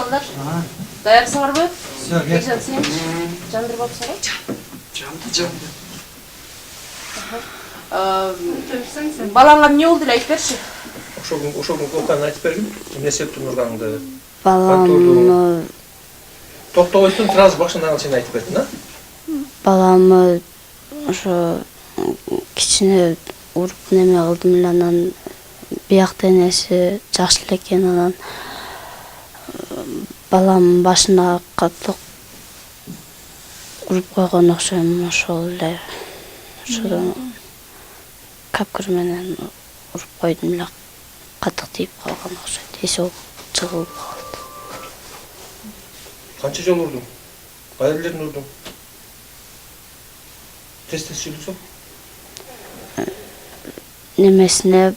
Балдар, даярсыңарбы? Все, кет. Бекжан, сен жандырып алыпсың ғой? Жанды. Балаңа эмне болду эле айтып берчи. Ошол күн окуяны айтып бергин. Эмне себептен урганыңды. Баламны Токтобойдун сразу башындагы сен айтып бердин, а? баламы ошо кичине уруп неме кылдым эле, анан бияк денеси жакшы эле экен, анан баламдын башына катык уруп койгон окшойм, ошол эле ошодон капкыр менен уруп койдум эле, катык тийип калган окшойт, эси жыгылып калды. Канча жолу урдуң? Кай жерлерин урдуң? Тез сүйлөсөң. Немесине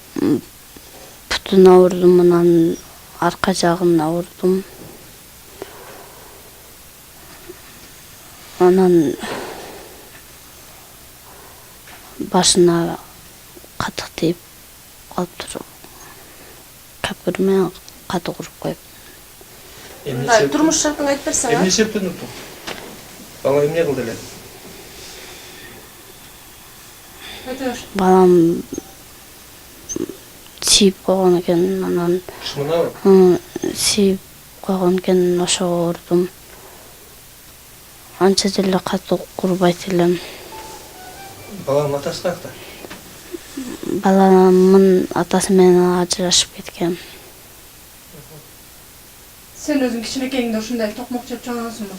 путуна урдум, анан арка жагына урдум. Анан башына катык тийип калыптыр. Капкыр менен катык уруп коюп. Мындай турмуш шартыңды айтып берсең, Эмне себептен урдуң? Бала эмне кылды эле? Балам сийип койгон экен, анан Шымынабы? сийип койгон экен, ошого урдум. Анча деле катык урбайт элем. Баланын атасы каякта? Баламдын атасы менен ажырашып кеткен. Sen özün кичинекейиңде ушундай токмок жеп чоңойсуңбу?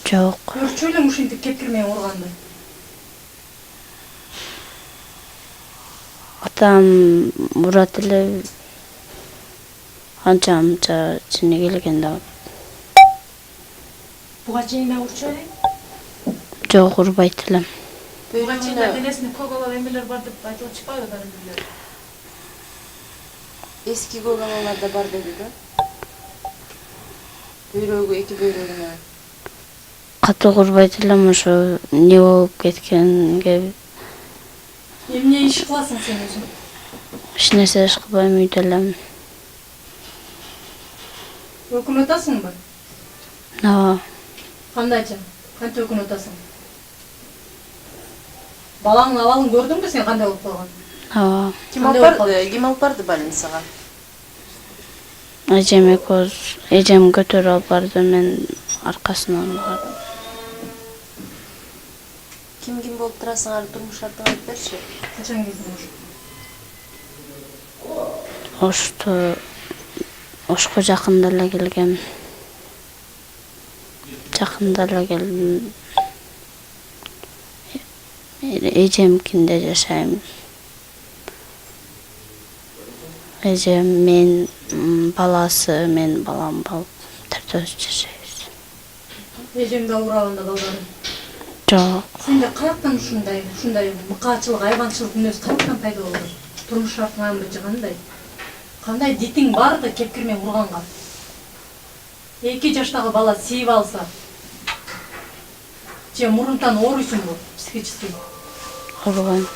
Жок. Көрчү элең ушинтип кепкирмей урганды. Атам урат эле, анча жини келгенде. Буга чейин урчу элең? Жок, урбайт элем. Буга чейин денесине көк алал эмелер бар деп айтылып чыкпайбы баары бирлер? Эски көк алалар да бар деди да. Бөйрөгү, эки бөйрөгүнө. Катык урбайт элем, ошо эмне болуп кеткенге. Эмне иш кыласың сен өзүң? Эч нерсе иш кылбайм, үйдө элем. Өкүн атасыңбы? Ооба. Кандайча? Кантип өкүн атасың? Балаңдын абалын көрдүңбү сен кандай болуп калган? Ооба. Ким алып барды больницага? Эжем экөөбүз, эжем көтөрүп алып барды, мен аркасынан бардым. Ким болуп турасыңар, турмуш шартыңды айтып берчи. Качан келдиң ошо? Ошко жакында эле келгем. Жакында эле келдим. Эжемкинде жашайм. Эжем, мен, баласы, мен балам болуп төртөөбүз жашайбыз. Эжең да урабында балдарың. Жок. Сенде каяктан ушундай мыкаачылык, айбанчылык мүнөз каяктан пайда болду? Турмуш шартың амбычы кандай? Кандай дитиң барды кепкирмей урганга? 2 жаштагы бала сийип алса, же мурунтан ооруйсуңбу? Психически. Урбайм.